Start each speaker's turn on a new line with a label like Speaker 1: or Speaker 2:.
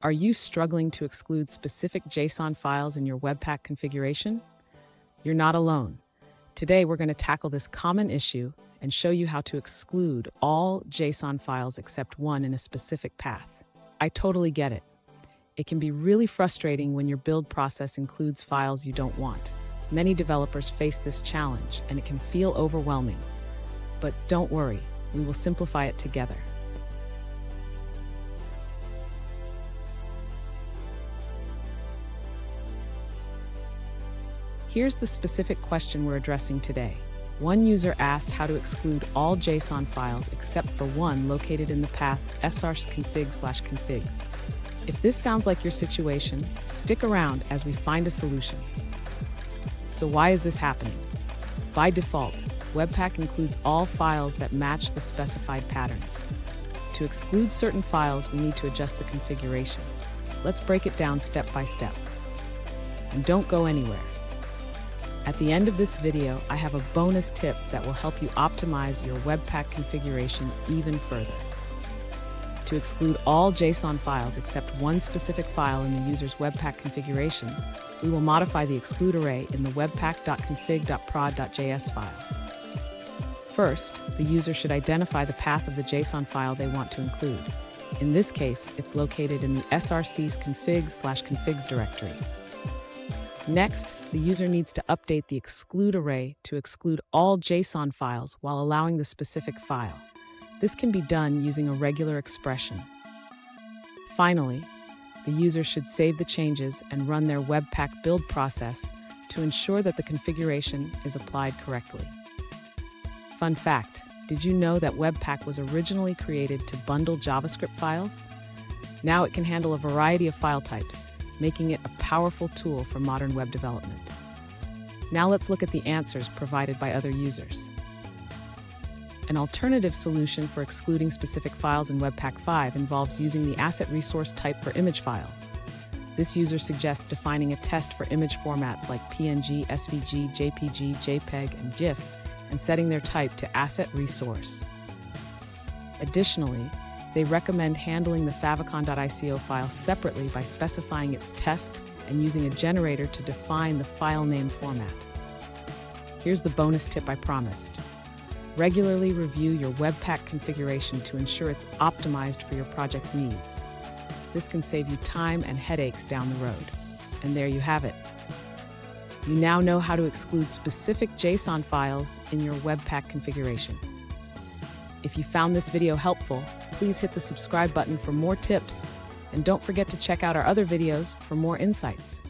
Speaker 1: Are you struggling to exclude specific JSON files in your Webpack configuration? You're not alone. Today, we're going to tackle this common issue and show you how to exclude all JSON files except one in a specific path. I totally get it. It can be really frustrating when your build process includes files you don't want. Many developers face this challenge, and it can feel overwhelming. But don't worry, we will simplify it together. Here's the specific question we're addressing today. One user asked how to exclude all JSON files except for one located in the path srconfig/configs. If this sounds like your situation, stick around as we find a solution. So why is this happening? By default, Webpack includes all files that match the specified patterns. To exclude certain files, we need to adjust the configuration. Let's break it down step by step. And don't go anywhere. At the end of this video, I have a bonus tip that will help you optimize your Webpack configuration even further. To exclude all JSON files except one specific file in the user's Webpack configuration, we will modify the exclude array in the webpack.config.prod.js file. First, the user should identify the path of the JSON file they want to include. In this case, it's located in the src's config/configs directory. Next, the user needs to update the exclude array to exclude all JSON files while allowing the specific file. This can be done using a regular expression. Finally, the user should save the changes and run their Webpack build process to ensure that the configuration is applied correctly. Fun fact, did you know that Webpack was originally created to bundle JavaScript files? Now it can handle a variety of file types, making it a powerful tool for modern web development. Now let's look at the answers provided by other users. An alternative solution for excluding specific files in Webpack 5 involves using the asset resource type for image files. This user suggests defining a test for image formats like PNG, SVG, JPG, JPEG, and GIF, and setting their type to asset resource. Additionally, they recommend handling the favicon.ico file separately by specifying its test and using a generator to define the file name format. Here's the bonus tip I promised. Regularly review your Webpack configuration to ensure it's optimized for your project's needs. This can save you time and headaches down the road. And there you have it. You now know how to exclude specific JSON files in your Webpack configuration. If you found this video helpful, please hit the subscribe button for more tips, and don't forget to check out our other videos for more insights.